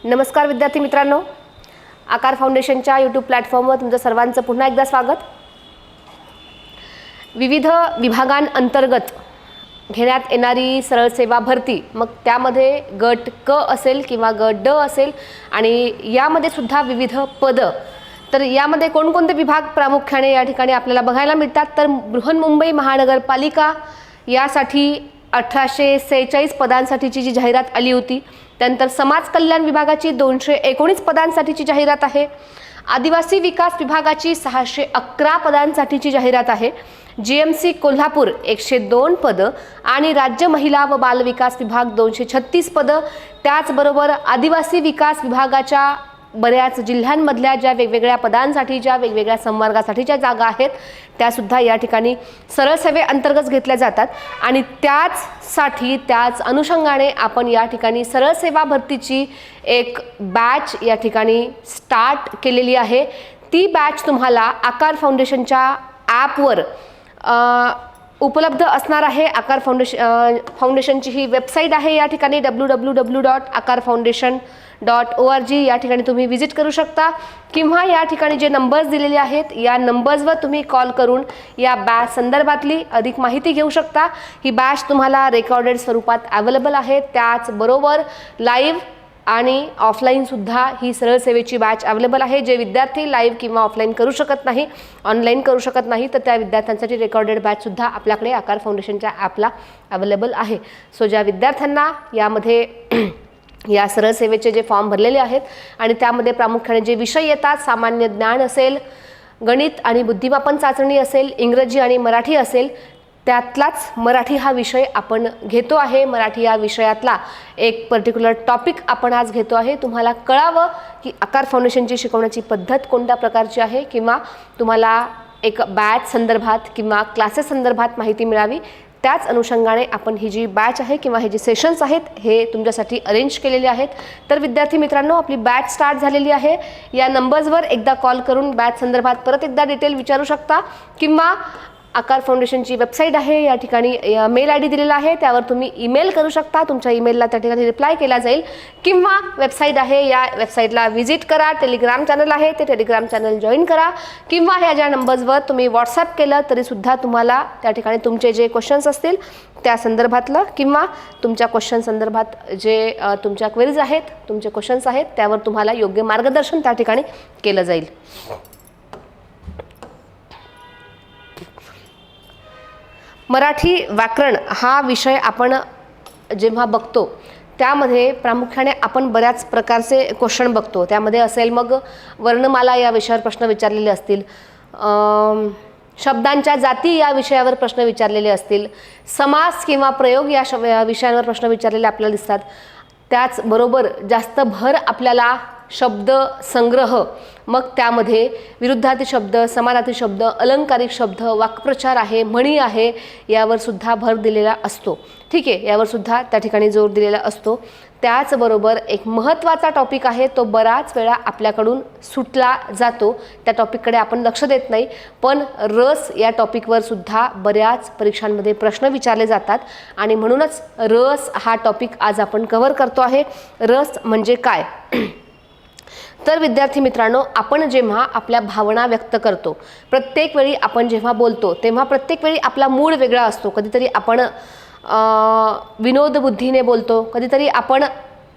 नमस्कार विद्यार्थी मित्रांनो, आकार फाउंडेशनच्या यूट्यूब प्लॅटफॉर्मवर तुमचं सर्वांचं पुन्हा एकदा स्वागत। विविध विभागांअंतर्गत घेण्यात येणारी सरळ सेवा भरती, मग त्यामध्ये गट क असेल किंवा गट ड असेल आणि यामध्ये सुद्धा विविध पद। तर यामध्ये कोणकोणते विभाग प्रामुख्याने या ठिकाणी आपल्याला बघायला मिळतात, तर बृहन्मुंबई महानगरपालिका यासाठी 1846 पदांसाठीची जी जाहिरात आली होती। त्यानंतर समाज कल्याण विभागाची 219 पदांसाठीची जाहिरात आहे। आदिवासी विकास विभागाची 611 पदांसाठीची जाहिरात आहे। जीएमसी कोल्हापूर 102 पद आणि राज्य महिला व बाल विकास विभाग 236 पद। त्याचबरोबर आदिवासी विकास विभागाच्या बऱ्याच जिल्ह्यांमधल्या ज्या वेगवेगळ्या पदांसाठी ज्या वेगवेगळ्या संवर्गासाठीच्या जागा आहेत त्या सुद्धा या ठिकाणी सरळ सेवे अंतर्गत घेतल्या जातात आणि त्याच अनुषंगाने आपण या ठिकाणी सरळ सेवा भरतीची एक बॅच या ठिकाणी स्टार्ट केलेली आहे। ती बॅच तुम्हाला आकार फाउंडेशनच्या ॲपवर उपलब्ध असणार आहे। आकार फाउंडेशनची ही वेबसाईट आहे, या ठिकाणी www.akarfoundation.org या ठिकाणी तुम्ही विजिट करू शकता किंवा या ठिकाणी जे नंबर्स दिलेले आहेत या नंबर्सवर तुम्ही कॉल करून या बॅच संदर्भातली अधिक माहिती घेऊ शकता। ही बॅच तुम्हाला रेकॉर्डेड स्वरूपात अवेलेबल आहे, त्याचबरोबर लाईव्ह आणि ऑफलाईन सुद्धा ही सरळ सेवेची बॅच अवेलेबल आहे। जे विद्यार्थी लाईव्ह किंवा ऑफलाईन करू शकत नाही, ऑनलाईन करू शकत नाही, तर त्या विद्यार्थ्यांसाठी रेकॉर्डेड बॅच सुद्धा आपल्याकडे आकार फाउंडेशनच्या ॲपला अवेलेबल आहे। सो ज्या विद्यार्थ्यांना यामध्ये या सरळ सेवेचे जे फॉर्म भरलेले आहेत आणि त्यामध्ये प्रामुख्याने जे विषय येतात, सामान्य ज्ञान असेल, गणित आणि बुद्धिमापन चाचणी असेल, इंग्रजी आणि मराठी असेल, त्यातलाच मराठी हा विषय आपण घेतो आहे। मराठी या विषयातला एक पर्टिक्युलर टॉपिक आपण आज घेतो आहे। तुम्हाला कळावं की आकार फाउंडेशनची शिकवण्याची पद्धत कोणत्या प्रकारची आहे किंवा तुम्हाला एक बॅच संदर्भात किंवा क्लासेस संदर्भात माहिती मिळावी, त्याच अनुषंगाने आपण ही जी बॅच आहे किंवा हे जे सेशन्स आहेत हे तुमच्यासाठी अरेंज केलेले आहेत। तर विद्यार्थी मित्रांनो, आपली बॅच स्टार्ट झालेली आहे। या नंबर्सवर एकदा कॉल करून बॅच संदर्भात परत एकदा डिटेल विचारू शकता किंवा आकार फाउंडेशनची वेबसाईट आहे, या ठिकाणी मेल ID दिलेला आहे, त्यावर तुम्ही ईमेल करू शकता। तुमच्या ईमेलला त्या ठिकाणी रिप्लाय केला जाईल किंवा वेबसाईट आहे, या वेबसाईटला व्हिजिट करा। टेलिग्राम चॅनल आहे, ते टेलिग्राम चॅनल जॉईन करा किंवा ह्या ज्या नंबर्सवर तुम्ही व्हॉट्सअप केलं तरी सुद्धा तुम्हाला त्या ठिकाणी तुमचे जे क्वेश्चन्स असतील त्या संदर्भातलं किंवा तुमच्या क्वेश्चन संदर्भात जे तुमच्या क्वेरीज आहेत, तुमचे क्वेश्चन्स आहेत, त्यावर तुम्हाला योग्य मार्गदर्शन त्या ठिकाणी केलं जाईल। मराठी व्याकरण हा विषय आपण जेव्हा बघतो त्यामध्ये प्रामुख्याने आपण बऱ्याच प्रकारचे क्वेश्चन बघतो। त्यामध्ये असेल मग वर्णमाला या विषयावर प्रश्न विचारलेले असतील, शब्दांच्या जाती या विषयावर प्रश्न विचारलेले असतील, समास किंवा प्रयोग या विषयांवर प्रश्न विचारलेले आपल्याला दिसतात। त्याचबरोबर जास्त भर आपल्याला शब्द संग्रह, मग त्यामध्ये विरुद्धार्थी शब्द, समानार्थी शब्द, अलंकारिक शब्द, वाक्प्रचार आहे, म्हणी आहे, यावर सुद्धा भर दिलेला असतो। ठीक आहे, यावर सुद्धा त्या ठिकाणी जोर दिलेला असतो। त्याचबरोबर एक महत्त्वाचा टॉपिक आहे, तो बराच वेळा आपल्याकडून सुटला जातो, त्या टॉपिककडे आपण लक्ष देत नाही, पण रस या टॉपिकवर सुद्धा बऱ्याच परीक्षांमध्ये प्रश्न विचारले जातात आणि म्हणूनच रस हा टॉपिक आज आपण कव्हर करतो आहे। रस म्हणजे काय? तर विद्यार्थी मित्रांनो, आपण जेव्हा आपल्या भावना व्यक्त करतो, प्रत्येक वेळी आपण जेव्हा बोलतो तेव्हा प्रत्येक वेळी आपला मूड वेगळा असतो। कधीतरी आपण विनोदबुद्धीने बोलतो, कधीतरी आपण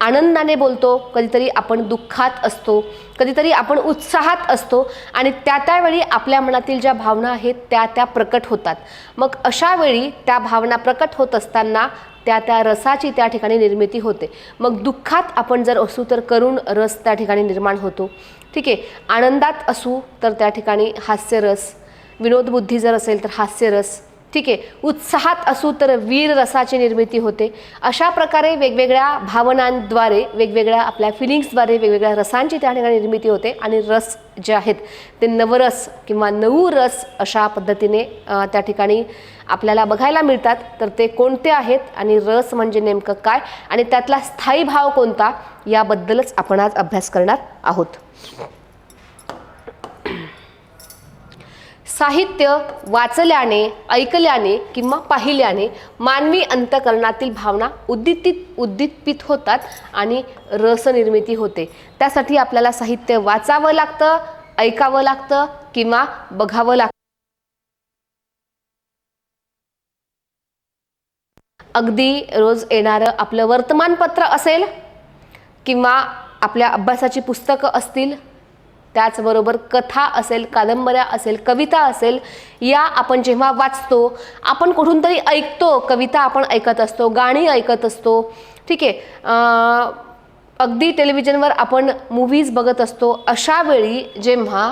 आनंदाने बोलतो, कधीतरी आपण दुःखात असतो, कधीतरी आपण उत्साहात असतो आणि त्यावेळी आपल्या मनातील ज्या भावना आहेत त्या प्रकट होतात। मग अशा वेळी त्या भावना प्रकट होत असताना त्या रसाची त्या ठिकाणी निर्मिती होते। मग दुःखात आपण जर असू तर करुण रस त्या ठिकाणी निर्माण होतो। ठीक आहे, आनंदात असू तर त्या ठिकाणी हास्यरस, विनोदबुद्धी जर असेल तर हास्यरस, ठीक आहे, उत्साहात असू तर वीर रसाची निर्मिती होते। अशा प्रकारे वेगवेगळ्या भावनांद्वारे, वेगवेगळ्या आपल्या फिलिंग्सद्वारे वेगवेगळ्या रसांची त्या ठिकाणी निर्मिती होते आणि रस जे आहेत ते नवरस किंवा नऊ रस अशा पद्धतीने त्या ठिकाणी आपल्याला बघायला मिळतात। तर ते कोणते आहेत आणि रस म्हणजे नेमकं काय आणि त्यातला स्थायी भाव कोणता, याबद्दलच आपण आज अभ्यास करणार आहोत। साहित्य वाचल्याने, ऐकल्याने किंवा पाहिल्याने मानवी अंतःकरणातील भावना उद्दीपित होतात आणि रसनिर्मिती होते. त्यासाठी आपल्याला साहित्य वाचावं लागतं, ऐकावं लागतं किंवा बघावं लागतं. अगदी रोज येणारं आपलं वर्तमानपत्र असेल किंवा आपल्या अभ्यासाची पुस्तकं असतील, त्याचबरोबर कथा असेल, कादंबऱ्या असेल, कविता असेल, या आपण जेव्हा वाचतो, आपण कुठून तरी ऐकतो, कविता आपण ऐकत असतो, गाणी ऐकत असतो, ठीक आहे, अगदी टेलिव्हिजनवर आपण मूव्हीज बघत असतो. अशा वेळी जेव्हा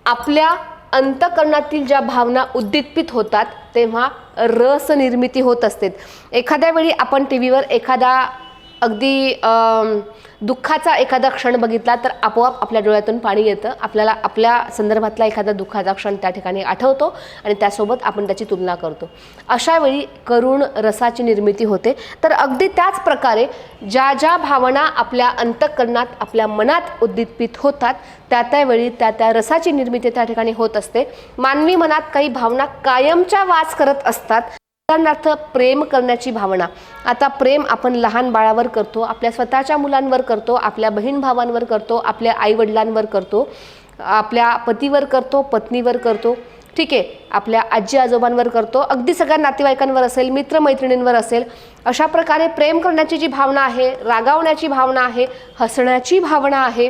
आपल्या अंतःकरणातील ज्या भावना उद्दीपित होतात तेव्हा रसनिर्मिती होत असते. एखाद्या वेळी आपण टी व्हीवर एखादा अगदी दुःखाचा एखादा क्षण बघितला तर आपोआप आपल्या डोळ्यातून पाणी येतं. आपल्याला आपल्या संदर्भातला एखादा दुःखाचा क्षण त्या ठिकाणी आठवतो आणि त्यासोबत आपण त्याची तुलना करतो. अशा वेळी करुण रसाची निर्मिती होते. तर अगदी त्याच प्रकारे ज्या ज्या भावना आपल्या अंतःकरणात, आपल्या मनात उद्दीपित होतात, त्यावेळी त्या रसाची निर्मिती त्या ठिकाणी होत असते. मानवी मनात काही भावना कायमच्या वास करत असतात. उदाहरणार्थ प्रेम करण्याची भावना. आता प्रेम आपण लहान बाळावर करतो, आपल्या स्वतःच्या मुलांवर करतो, आपल्या बहीण भावांवर करतो, आपल्या आईवडिलांवर करतो, आपल्या पतीवर करतो, पत्नीवर करतो, ठीक आहे, आपल्या आजी आजोबांवर करतो, अगदी सगळ्या नातेवाईकांवर असेल, मित्रमैत्रिणींवर असेल. अशा प्रकारे प्रेम करण्याची जी भावना आहे, रागावण्याची भावना आहे, हसण्याची भावना आहे,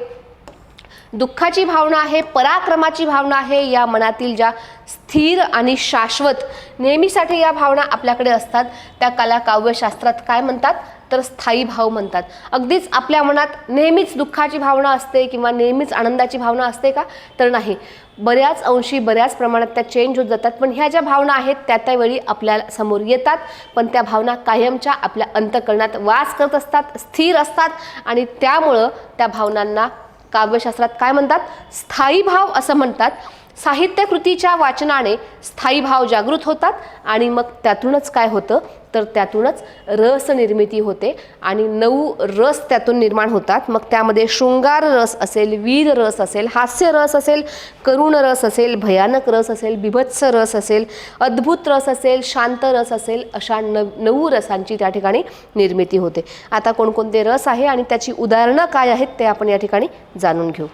दुःखाची भावना आहे, पराक्रमाची भावना आहे, या मनातील ज्या स्थिर आणि शाश्वत नेहमीसाठी या भावना आपल्याकडे असतात, त्या कला काव्यशास्त्रात काय म्हणतात तर स्थायी भाव म्हणतात. अगदीच आपल्या मनात नेहमीच दुःखाची भावना असते किंवा नेहमीच आनंदाची भावना असते का तर नाही. बऱ्याच अंशी बऱ्याच प्रमाणात त्या चेंज होत जातात. पण ह्या ज्या भावना आहेत त्यावेळी आपल्याला समोर येतात, पण त्या भावना कायमच्या आपल्या अंतःकरणात वास करत असतात, स्थिर असतात आणि त्यामुळं त्या भावनांना काव्यशास्त्रात काय म्हणतात स्थायी भाव असं म्हणतात. साहित्यकृतीच्या वाचनाने स्थायी भाव जागृत होतात आणि मग त्यातूनच काय होतं तर त्यातूनच रस निर्मिती होते आणि 9 रस त्यातून निर्माण होतात. मग त्यामध्ये शृंगार रस असेल, वीर रस असेल, हास्य रस असेल, करुण रस असेल, भयानक रस असेल, बिभत्स रस असेल, अद्भुत रस असेल, शांत रस असेल, अशा 9 रसांची त्या ठिकाणी निर्मिती होते. आता कोणकोणते रस आहे आणि त्याची उदाहरणं काय आहेत ते आपण या ठिकाणी जाणून घेऊ.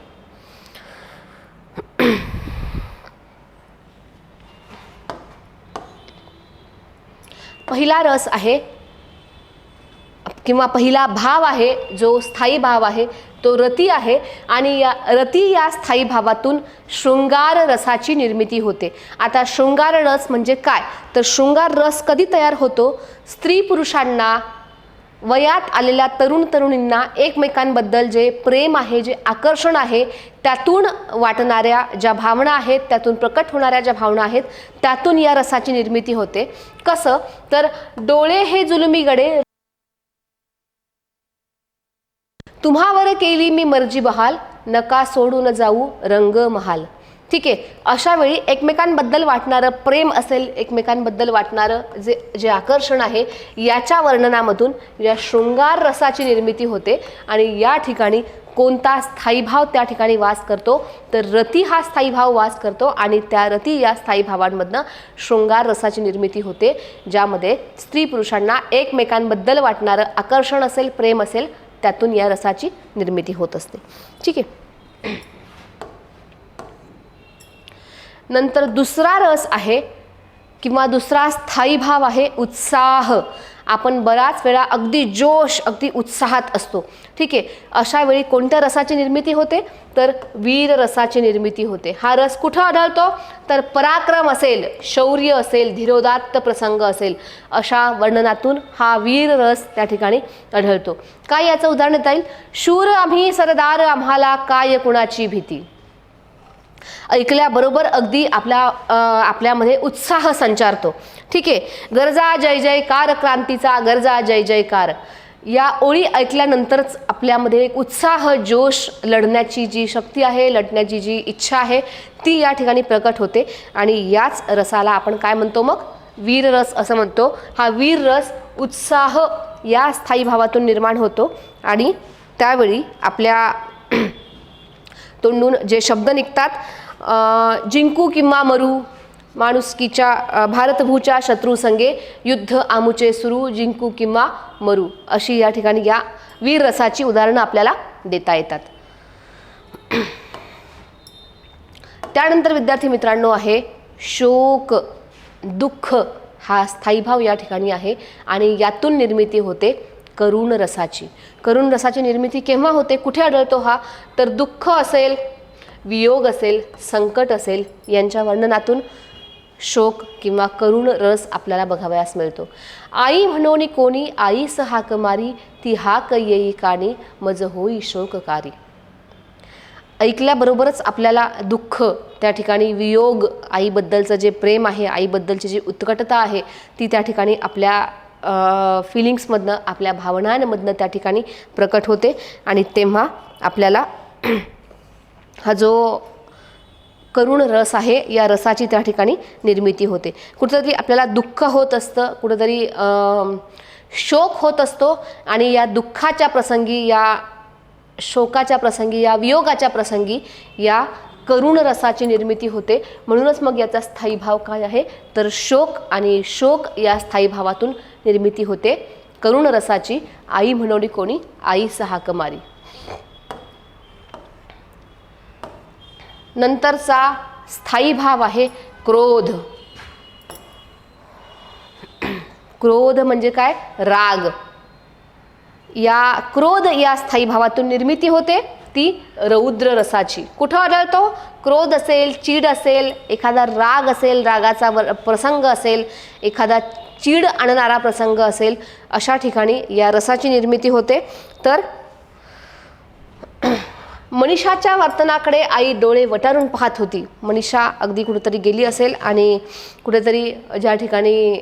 पहिला रस आहे किंवा पहिला भाव आहे जो स्थायी भाव आहे तो रती आहे आणि या रती या स्थायी भावातून शृंगार रसाची निर्मिती होते. आता शृंगार रस म्हणजे काय तर शृंगार रस कधी तयार होतो स्त्री पुरुषांना, वयात आलेल्या तरुण तरुणींना एकमेकांबद्दल जे प्रेम आहे, जे आकर्षण आहे, त्यातून वाटणाऱ्या ज्या भावना आहेत, त्यातून प्रकट होणाऱ्या ज्या भावना आहेत, त्यातून या रसाची निर्मिती होते. कसं तर डोळे हे जुलमी गडे तुम्हावर केली मी मर्जी बहाल, नका सोडून जाऊ रंग महाल. ठीक आहे, अशा वेळी एकमेकांबद्दल वाटणारं प्रेम असेल, एकमेकांबद्दल वाटणारं जे आकर्षण आहे, याच्या वर्णनामधून या शृंगार रसाची निर्मिती होते. आणि या ठिकाणी कोणता स्थायी भाव त्या ठिकाणी वास करतो तर रती हा स्थायी भाव वास करतो आणि त्या रती या स्थायी भावांमधनं शृंगार रसाची निर्मिती होते, ज्यामध्ये स्त्री पुरुषांना एकमेकांबद्दल वाटणारं आकर्षण असेल, प्रेम असेल, त्यातून या रसाची निर्मिती होत असते. ठीक आहे, नंतर दुसरा रस आहे किंवा दुसरा स्थायी भाव आहे उत्साह. आपण बराच वेळा अगदी जोश, अगदी उत्साहात असतो. ठीक आहे, अशा वेळी कोणत्या रसाची निर्मिती होते तर वीर रसाची निर्मिती होते. हा रस कुठं आढळतो तर पराक्रम असेल, शौर्य असेल, धीरोदात्त प्रसंग असेल, अशा वर्णनातून हा वीर रस त्या ठिकाणी आढळतो. काय याचं उदाहरण देता येईल? शूर आम्ही सरदार, आम्हाला काय कुणाची भीती. ऐकल्याबरोबर अगदी आपल्यामध्ये उत्साह संचारतो. ठीक आहे, गरजा जय जयकार क्रांतीचा, गरजा जय जयकार, या ओळी ऐकल्यानंतरच आपल्यामध्ये एक उत्साह, जोश, लढण्याची जी शक्ती आहे, लढण्याची जी इच्छा आहे, ती या ठिकाणी प्रकट होते. आणि याच रसाला आपण काय म्हणतो मग वीर रस असं म्हणतो. हा वीर रस उत्साह या स्थायी भावातून निर्माण होतो आणि त्यावेळी आपल्या तोंडून जे शब्द निघतात जिंकू किंवा मरू, माणुसकीच्या भारतभूच्या शत्रू संगे युद्ध आमुचे सुरू, जिंकू किंवा मरू, अशी या ठिकाणी या वीर रसाची उदाहरणं आपल्याला देता येतात. त्यानंतर विद्यार्थी मित्रांनो आहे शोक, दुःख. हा स्थायीभाव या ठिकाणी आहे आणि यातून निर्मिती होते करुण रसाची. करुण रसाची निर्मिती केव्हा होते, कुठे आढळतो हा, तर दुःख असेल, वियोग असेल, संकट असेल यांच्या वर्णनातून शोक किंवा करुण रस आपल्याला बघावयास मिळतो. आई म्हणोनी कोणी आईस हाक मारी, ती हाक येई कानी, मज होई शोककारी. ऐकल्याबरोबरच आपल्याला दुःख, त्या ठिकाणी वियोग, आईबद्दलचं जे प्रेम आहे, आईबद्दलची जी उत्कटता आहे ती त्या ठिकाणी आपल्या फिलिंग्समधनं, आपल्या भावनांमधनं त्या ठिकाणी प्रकट होते आणि तेव्हा आपल्याला हा जो करुण रस आहे या रसाची त्या ठिकाणी निर्मिती होते. कुठेतरी आपल्याला दुःख होत असतं, कुठेतरी शोक होत असतो आणि या दुःखाच्या प्रसंगी, या शोकाच्या प्रसंगी, या वियोगाच्या प्रसंगी या करुण रसाची निर्मिती होते. म्हणूनच मग याचा स्थायी भाव काय आहे तर शोक, आणि शोक या स्थायी भावातून निर्मिती होते करुण रसाची. आई म्हणोनी कोणी आईस हाक मारी. नंतरचा स्थायी भाव आहे क्रोध. क्रोध म्हणजे काय, राग. या क्रोध या स्थायी भावातून निर्मिती होते ती रौद्र रसाची. कुठं आढळतो, क्रोध असेल, चीड असेल, एखादा राग असेल, रागाचा प्रसंग असेल, एखादा चीड आणणारा प्रसंग असेल, अशा ठिकाणी या रसाची निर्मिती होते. तर मनीषाच्या वर्तनाकडे आई डोळे वटारून पाहत होती. मनीषा अगदी कुठेतरी गेली असेल आणि कुठेतरी ज्या ठिकाणी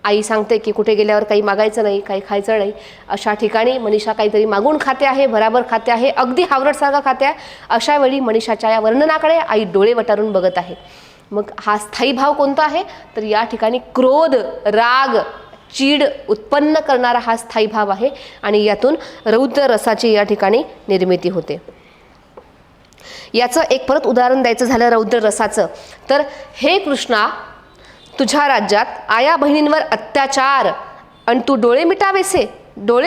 आई सांगते की कुठे गेल्यावर काही मागायचं नाही, काही खायचं नाही, अशा ठिकाणी मनीषा काहीतरी मागून खाते आहे, भराभर खाते आहे, अगदी हावरटसारखं खाते आहे. अशा वेळी मनीषाच्या या वर्णनाकडे आई डोळे वटारून बघत आहे. मग हा स्थायी भाव कोणता आहे तर या ठिकाणी क्रोध, राग, चीड उत्पन्न करणारा हा स्थायी भाव आहे आणि यातून रौद्र रसाची या ठिकाणी निर्मिती होते. याचं एक परत उदाहरण द्यायचं झालं रौद्र रसाचं तर, हे कृष्णा तुझ्या राज्यात आया बहिणींवर अत्याचार आणि तू डोळे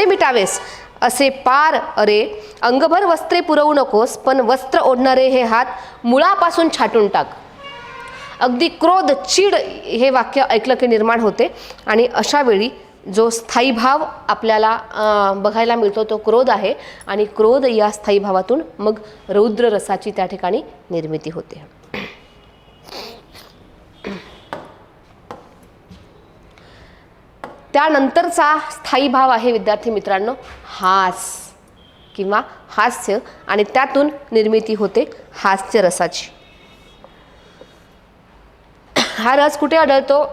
मिटावेस असे पार. अरे अंगभर वस्त्रे पुरवू नकोस, पण वस्त्र ओढणारे हे हात मुळापासून छाटून टाक. अगदी क्रोध, चीड हे वाक्य ऐकलं की निर्माण होते आणि अशा वेळी जो स्थायी भाव आपल्याला बघायला मिळतो तो क्रोध आहे आणि क्रोध या स्थायी भावातून मग रौद्र रसाची त्या ठिकाणी निर्मिती होते. त्यानंतरचा स्थायी भाव आहे विद्यार्थी मित्रांनो हास किंवा हास्य आणि त्यातून निर्मिती होते हास्य रसाची. हा रस कुठे आढळतो,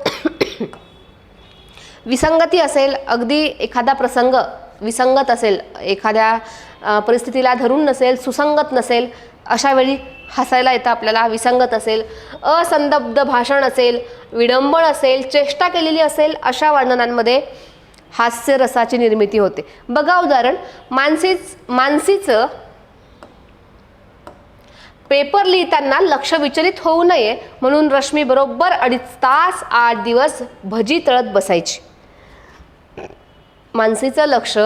विसंगती असेल, अगदी एखादा प्रसंग विसंगत असेल, एखाद्या परिस्थितीला धरून नसेल, सुसंगत नसेल, अशा वेळी हसायला येतं आपल्याला. विसंगत असेल, असंदब्ध भाषण असेल, विडंबन असेल, चेष्टा केलेली असेल, अशा वर्णनांमध्ये हास्य रसाची निर्मिती होते. बघा उदाहरण, मानसीचं पेपर लिहिताना लक्ष विचलित होऊ नये म्हणून रश्मी बरोबर 2.5 तास 8 दिवस भजी तळत बसायची. मानसीचं लक्ष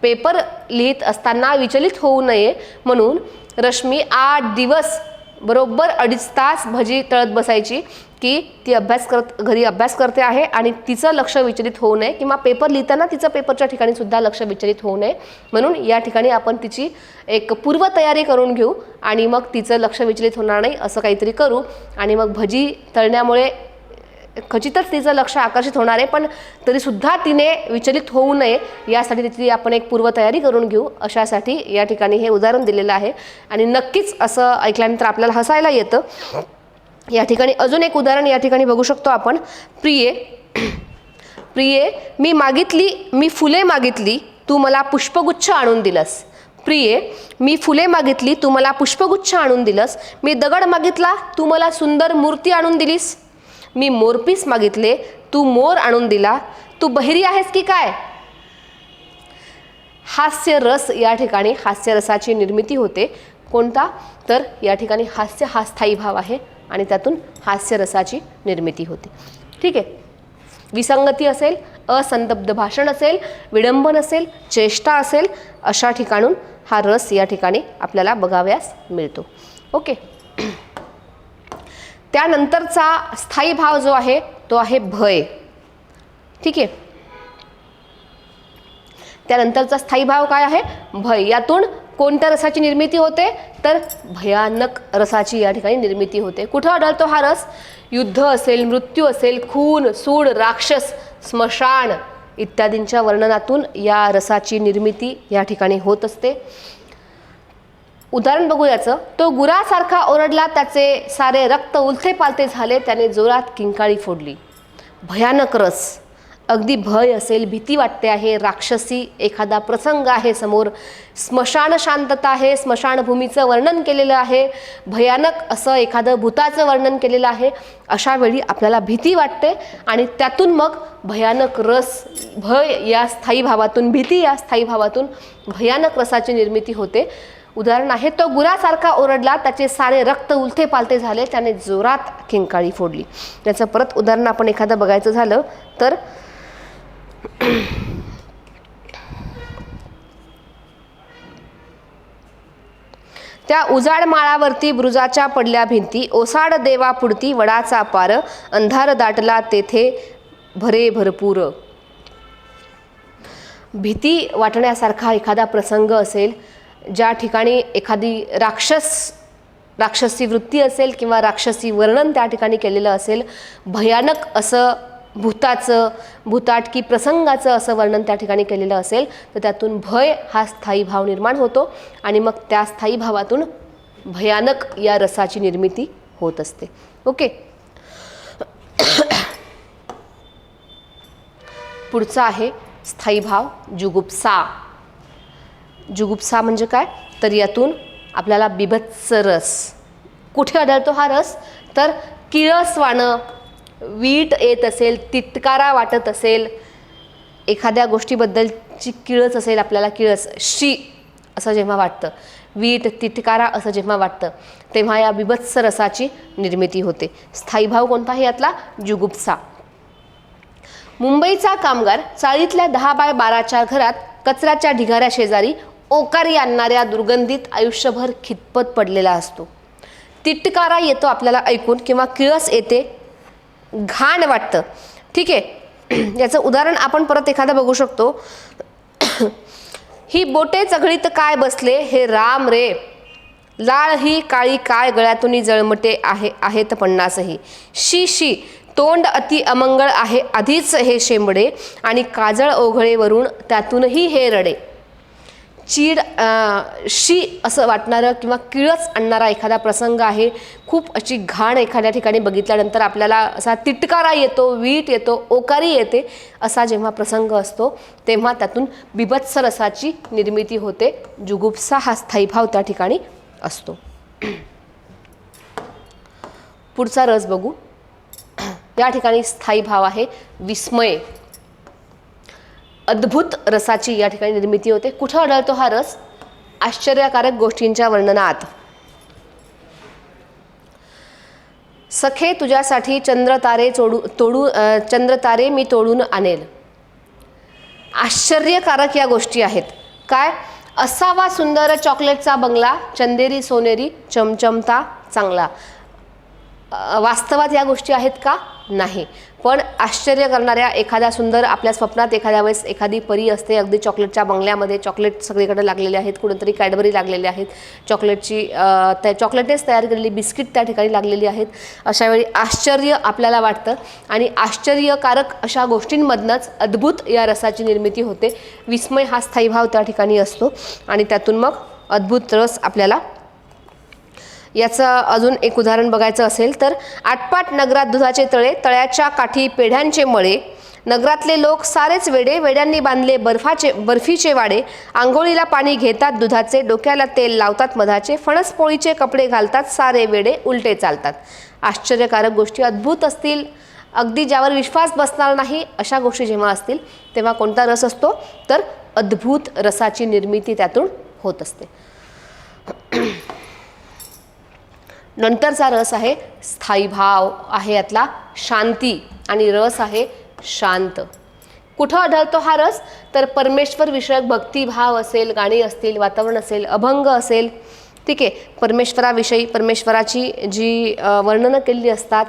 पेपर लिहित असताना विचलित होऊ नये म्हणून रश्मी 8 दिवस बरोबर 2.5 तास भजी तळत बसायची की ती घरी अभ्यास करते आहे आणि तिचं लक्ष विचलित होऊ नये किंवा पेपर लिहिताना तिचं पेपरच्या ठिकाणी सुद्धा लक्ष विचलित होऊ नये म्हणून या ठिकाणी आपण तिची एक पूर्वतयारी करून घेऊ आणि मग तिचं लक्ष विचलित होणार नाही असं काहीतरी करू आणि मग भजी तळण्यामुळे खचितच तिचं लक्ष आकर्षित होणार आहे पण तरीसुद्धा तिने विचलित होऊ नये यासाठी तिची आपण एक पूर्वतयारी करून घेऊ. अशासाठी या ठिकाणी हे उदाहरण दिलेलं आहे आणि नक्कीच असं ऐकल्यानंतर आपल्याला हसायला येतं. या ठिकाणी अजून एक उदाहरण या ठिकाणी बघू शकतो आपण. प्रिये मी फुले मागितली तू मला पुष्पगुच्छ आणून दिलंस. प्रिये मी फुले मागितली तू मला पुष्पगुच्छ आणून दिलंस. मी दगड मागितला तू मला सुंदर मूर्ती आणून दिलीस. मी मोरपीस मागितले तू मोर आणून दिला. तू बहिरी आहेस की काय. हास्य रस या ठिकाणी हास्य रसाची निर्मिती होते कोणता? तर या ठिकाणी हास्य हा स्थायी भाव आहे आणि त्यातून हास्यरसाची निर्मिती होते. ठीक आहे. विसंगती असेल, असंदब्ध भाषण असेल, विडंबन असेल, चेष्टा असेल, अशा ठिकाणून हा रस या ठिकाणी आपल्याला बघाव्यास मिळतो. ओके. त्यानंतरचा स्थायी भाव जो आहे तो आहे भय. ठीक आहे. त्यानंतरचा स्थायी भाव काय आहे? भय. यातून कोणत्या रसाची निर्मिती होते? तर भयानक रसाची या ठिकाणी निर्मिती होते. कुठं आढळतो हा रस? युद्ध असेल, मृत्यू असेल, खून, सूड, राक्षस, स्मशान इत्यादींच्या वर्णनातून या रसाची निर्मिती या ठिकाणी होत असते. उदाहरण बघू याचं. तो गुरासारखा ओरडला, त्याचे सारे रक्त उलथे पालथे झाले, त्याने जोरात किंकाळी फोडली. भयानक रस. अगदी भय असेल, भीती वाटते आहे, राक्षसी एखादा प्रसंग आहे समोर, स्मशान शांतता आहे, स्मशानभूमीचं वर्णन केलेलं आहे, भयानक असं एखादं भूताचं वर्णन केलेलं आहे. अशा वेळी आपल्याला भीती वाटते आणि त्यातून मग भयानक रस, भय या स्थायी भावातून, भीती या स्थायी भावातून भयानक रसाची निर्मिती होते. उदाहरण आहे, तो गुरासारखा ओरडला, त्याचे सारे रक्त उलथे पालथे झाले, त्याने जोरात किंकाळी फोडली. त्याचं परत उदाहरण आपण एखादं बघायचं झालं तर त्या उजाड माळावरती ब्रुजाच्या पडल्या भिंती, ओसाड देवा पुढती वडाचा पार, अंधार दाटला तेथे भरे भरपूर. भीती वाटण्यासारखा एखादा प्रसंग असेल, ज्या ठिकाणी एखादी राक्षसी वृत्ती असेल किंवा राक्षसी वर्णन त्या ठिकाणी केलेलं असेल, भयानक असं भूताटकी प्रसंगाचं असं वर्णन त्या ठिकाणी केलेलं असेल, तर त्यातून भय हा स्थायी भाव निर्माण होतो आणि मग त्या स्थायी भावातून भयानक या रसाची निर्मिती होत असते. ओके. पुढचा आहे स्थायी भाव जुगुप्सा. जुगुप्सा म्हणजे काय? तर यातून आपल्याला बिभत्स रस. कुठे आढळतो हा रस? तर किळसवाणं, वीट येत असेल, तिटकारा वाटत असेल, एखाद्या गोष्टीबद्दलची किळस असेल, आपल्याला किळस, शी असं जेव्हा वाटतं, वीट, तिटकारा असं जेव्हा वाटतं, तेव्हा या बिभत्स रसाची निर्मिती होते. स्थायी भाव कोणता आहे यातला? जुगुप्सा. मुंबईचा कामगार चाळीतल्या 10x12च्या घरात कचऱ्याच्या ढिगाऱ्या शेजारी ओकारी आणणाऱ्या दुर्गंधीत आयुष्यभर खितपत पडलेला असतो. तिटकारा येतो आपल्याला ऐकून किंवा किळस येते, घाण वाटतं. ठीक आहे. याचं उदाहरण आपण परत एखादं बघू शकतो. ही बोटे चघळीत काय बसले हे राम रे, लाळ ही काळी काय गळ्यातून जळमटे आहेत 50ही. शी शी तोंड अति अमंगळ आहे आधीच हे शेंबडे, आणि काजळ ओघळेवरून त्यातूनही हे रडे. चीड, शी असं वाटणारं किंवा किळस आणणारा एखादा प्रसंग आहे. खूप अशी घाण एखाद्या ठिकाणी बघितल्यानंतर आपल्याला असा तिटकारा येतो, वीट येतो, ओकारी येते, असा जेव्हा प्रसंग असतो तेव्हा त्यातून बिभत्स रसाची निर्मिती होते. जुगुप्सा हा स्थायी भाव त्या ठिकाणी असतो. पुढचा रस बघू. या ठिकाणी स्थायी भाव आहे विस्मय. अद्भुत रसाची या ठिकाणी निर्मिती होते. कुठं आढळतो हा रस? आश्चर्यकारक गोष्टींच्या वर्णनात. सखे तुझ्यासाठी चंद्रतारे मी तोडून आणेल. आश्चर्यकारक या गोष्टी आहेत. काय? असावा सुंदर चॉकलेटचा बंगला, चंदेरी सोनेरी चमचमता चांगला. वास्तवात या गोष्टी आहेत का? नाही. पण आश्चर्य करणाऱ्या एखाद्या सुंदर, आपल्या स्वप्नात एखाद्या वेळेस एखादी परी असते, अगदी चॉकलेटच्या बंगल्यामध्ये, चॉकलेट सगळीकडे लागलेले आहेत, कुठेतरी कॅडबरी लागलेले आहेत, त्या चॉकलेटनेच तयार केलेली बिस्किट त्या ठिकाणी लागलेली आहेत. अशा वेळी आश्चर्य आपल्याला वाटतं आणि आश्चर्यकारक अशा गोष्टींमधनंच अद्भुत या रसाची निर्मिती होते. विस्मय हा स्थायी भाव त्या ठिकाणी असतो आणि त्यातून मग अद्भुत रस आपल्याला. याचं अजून एक उदाहरण बघायचं असेल तर आटपाट नगरात दुधाचे तळे, तळ्याच्या काठी पेढ्यांचे मळे, नगरातले लोक सारेच वेडे, वेड्यांनी बांधले बर्फीचे वाडे, आंघोळीला पाणी घेतात दुधाचे, डोक्याला तेल लावतात मधाचे, फणसपोळीचे कपडे घालतात, सारे वेडे उलटे चालतात. आश्चर्यकारक गोष्टी अद्भुत असतील, अगदी ज्यावर विश्वास बसणार नाही, अशा गोष्टी जेव्हा असतील तेव्हा कोणता रस असतो? तर अद्भुत रसाची निर्मिती त्यातून होत असते. नंतरचा रस आहे स्थायी भाव आहे यातला शांती, आणि रस आहे शांत. कुठं आढळतो हा रस? तर परमेश्वर विषयक भक्तिभाव असेल, गाणी असतील, वातावरण असेल, अभंग असेल, ठीक आहे, परमेश्वराविषयी परमेश्वराची जी वर्णनं केलेली असतात,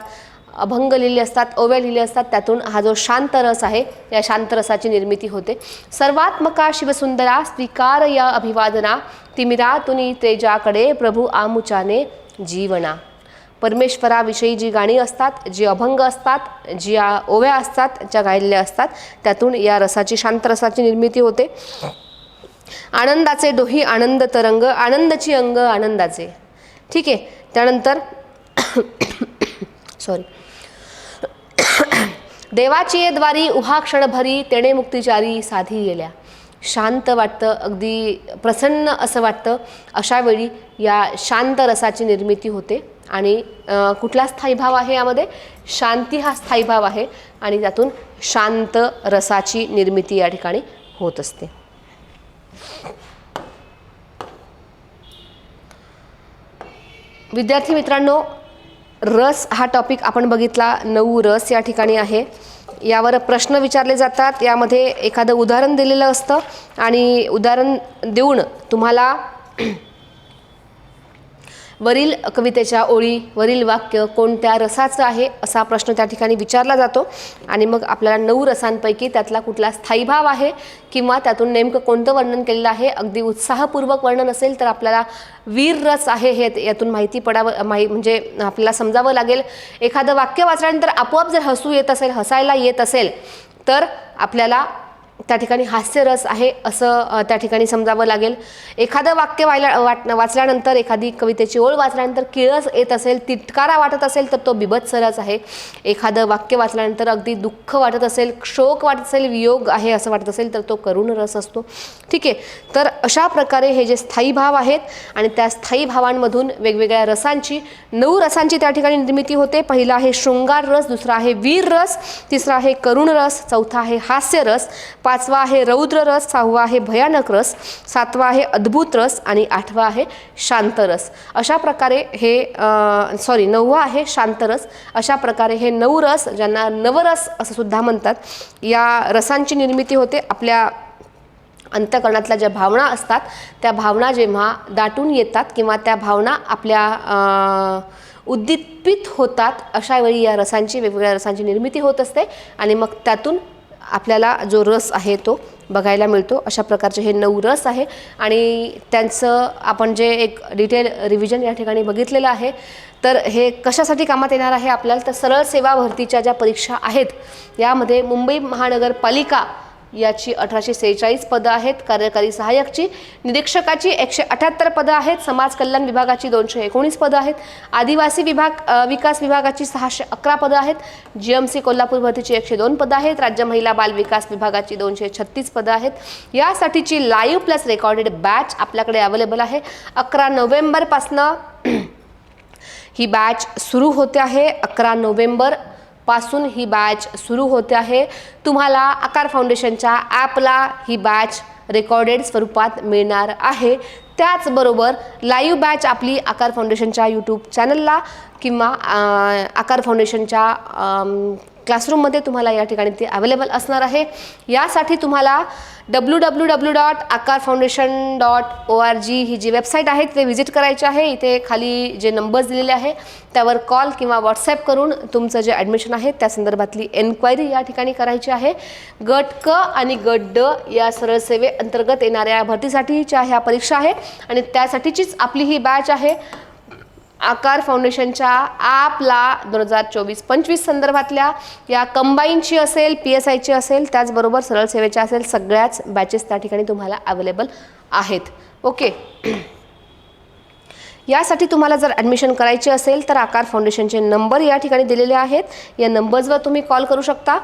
अभंग लिहिले असतात, ओव्या लिहिले असतात, त्यातून हा जो शांत रस आहे या शांत रसाची निर्मिती होते. सर्वात्मका शिवसुंदरा स्वीकार या अभिवादना, तिमिरा तुनी तेजाकडे प्रभू आमुचाने जीवना. परमेश्वराविषयी जी गाणी असतात, जी अभंग असतात, जी ओव्या असतात, ज्या गायलेल्या असतात, त्यातून या रसाची शांत रसाची निर्मिती होते. आनंदाचे डोही आनंद तरंग, आनंदाची अंग आनंदाचे, ठीक आहे. त्यानंतर सॉरी, देवाची ये द्वारी उहा क्षणभरी, तेणे मुक्तिचारी साधी गेल्या. शांत वाटतं, अगदी प्रसन्न असं वाटतं. अशा वेळी या शांत रसाची निर्मिती होते. आणि कुठला स्थायी भाव आहे यामध्ये? शांती हा स्थायी भाव आहे, आणि त्यातून शांत रसाची निर्मिती या ठिकाणी होत असते. विद्यार्थी मित्रांनो, रस हा टॉपिक आपण बघितला. 9 रस या ठिकाणी आहे. यावर प्रश्न विचारले जातात. यामध्ये एखादं उदाहरण दिलेलं असतं आणि उदाहरण देऊन तुम्हाला वरील कवितेच्या ओळी, वरील वाक्य कोणत्या रसाचं आहे असा प्रश्न त्या ठिकाणी विचारला जातो. आणि मग आपल्याला 9 रसांपैकी त्यातला कुठला स्थायी भाव आहे किंवा त्यातून नेमकं कोणतं वर्णन केलेलं आहे. अगदी उत्साहपूर्वक वर्णन असेल तर आपल्याला वीर रस आहे हे यातून माहिती पडावं, म्हणजे आपल्याला समजावं लागेल. एखादं वाक्य वाचल्यानंतर आपोआप जर हसू येत असेल, हसायला येत असेल, तर आपल्याला त्या ठिकाणी हास्यरस आहे असं त्या ठिकाणी समजावं लागेल. एखादं वाक्य वाचल्यानंतर, एखादी कवितेची ओळ वाचल्यानंतर किळस येत असेल, तिटकारा वाटत असेल, तर तो बिभत्स रस आहे. एखादं वाक्य वाचल्यानंतर अगदी दुःख वाटत असेल, शोक वाटत असेल, वियोग आहे असं वाटत असेल, तर तो करुण रस असतो. ठीक आहे. तर अशा प्रकारे हे जे स्थायी भाव आहेत आणि त्या स्थायी भावांमधून वेगवेगळ्या रसांची 9 रसांची त्या ठिकाणी निर्मिती होते. पहिला आहे शृंगार रस, दुसरा आहे वीर रस, तिसरा आहे करुण रस, चौथा आहे हास्य रस, 5वा आहे रौद्र रस, 6वा आहे भयानक रस, 7वा आहे अद्भुत रस आणि 8वा आहे शांत रस. अशा प्रकारे हे 9वा आहे शांत रस. अशा प्रकारे हे 9 रस, ज्यांना नवरस असं सुद्धा म्हणतात, या रसांची निर्मिती होते. आपल्या अंतःकरणातल्या ज्या भावना असतात त्या भावना जेव्हा दाटून येतात किंवा त्या भावना आपल्या उद्दीपित होतात, अशा वेळी या रसांची, वेगवेगळ्या रसांची निर्मिती होत असते आणि मग त्यातून आपल्याला जो रस आहे तो बघायला मिळतो. अशा प्रकारचे हे 9 रस आहे आणि त्यांचं आपण जे एक डिटेल रिव्हिजन या ठिकाणी बघितलेलं आहे. तर हे कशासाठी कामात येणार आहे आपल्याला? तर सरळ सेवा भरतीच्या ज्या परीक्षा आहेत यामध्ये मुंबई महानगरपालिका याची 1846 पदं आहेत, कार्यकारी सहाय्यकची, निरीक्षकाची 178 पदं आहेत, समाज कल्याण विभागाची 219 पदं आहेत, आदिवासी विकास विभागाची 611 पदं आहेत, GMC कोल्हापूर भरतीची 102 पदं आहेत, राज्य महिला बाल विकास विभागाची 236 पदं आहेत. यासाठीची लाईव्ह प्लस रेकॉर्डेड बॅच आपल्याकडे अवेलेबल आहे. 11 नोव्हेंबरपासनं ही बॅच सुरू होते आहे. 11 नोव्हेंबर पासून ही बॅच सुरू होते आहे. तुम्हाला आकार फाउंडेशनच्या ॲपला ही बॅच रेकॉर्डेड स्वरूपात मिळणार आहे. त्याचबरोबर लाईव्ह बॅच आपली आकार फाउंडेशनच्या यूट्यूब चॅनलला किंवा आकार फाउंडेशनच्या क्लासरूममध्ये तुम्हाला या ठिकाणी ती अवेलेबल असणार आहे. यासाठी तुम्हाला www.akarfoundation.org ही जी वेबसाईट आहे तिथे व्हिजिट करायची आहे. इथे खाली जे नंबर्स दिलेले आहे त्यावर कॉल किंवा व्हॉट्सॲप करून तुमचं जे ॲडमिशन आहे त्या संदर्भातली एन्क्वायरी या ठिकाणी करायची आहे. गट क आणि गट ड या सरळ सेवेअंतर्गत येणाऱ्या भरतीसाठीच्या ह्या परीक्षा आहे आणि त्यासाठीचीच आपली ही बॅच आहे. आकार फाउंडेशनच्या ॲपला 2024-25 संदर्भातल्या या कंबाईनची असेल, PSIची असेल, त्याचबरोबर सरळ सेवेच्या असेल, सगळ्याच बॅचेस त्या ठिकाणी तुम्हाला अवेलेबल आहेत. ओके. यासाठी तुम्हाला जर ॲडमिशन करायची असेल तर आकार फाउंडेशनचे नंबर या ठिकाणी दिलेले आहेत. या नंबर्सवर तुम्ही कॉल करू शकता.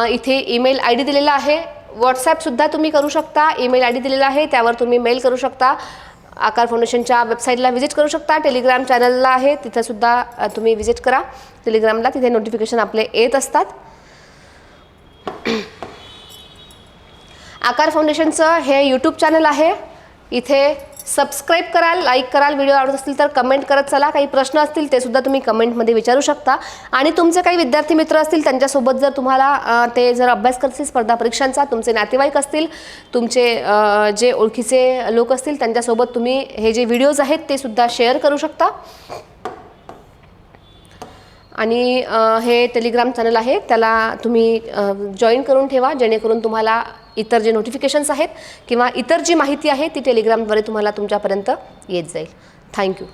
इथे ईमेल ID दिलेला आहे. व्हॉट्सॲपसुद्धा तुम्ही करू शकता. ईमेल ID दिलेला आहे त्यावर तुम्ही मेल करू शकता. आकार फाउंडेशनच्या वेबसाईटला व्हिजिट करू शकता. टेलिग्राम चॅनलला आहे, तिथंसुद्धा तुम्ही व्हिजिट करा टेलिग्रामला. तिथे नोटिफिकेशन आपले येत असतात. आकार फाउंडेशनचं हे यूट्यूब चॅनल आहे. इथे सबस्क्राईब कराल, लाईक कराल, व्हिडिओ आवडत असतील तर कमेंट करत चला. काही प्रश्न असतील ते सुद्धा तुम्ही कमेंटमध्ये विचारू शकता. आणि तुमचे काही विद्यार्थी मित्र असतील त्यांच्यासोबत जर तुम्हाला ते जर अभ्यास करतील स्पर्धा परीक्षांचा, तुमचे नातेवाईक असतील, तुमचे जे ओळखीचे लोक असतील त्यांच्यासोबत तुम्ही हे जे व्हिडिओज आहेत ते सुद्धा शेअर करू शकता. आणि हे टेलिग्राम चॅनल आहे त्याला तुम्ही जॉईन करून ठेवा, जेणेकरून तुम्हाला इतर जे नोटिफिकेशन्स आहेत किंवा इतर जी माहिती आहे ती टेलिग्रामद्वारे तुम्हाला तुमच्यापर्यंत येत जाईल. थँक्यू.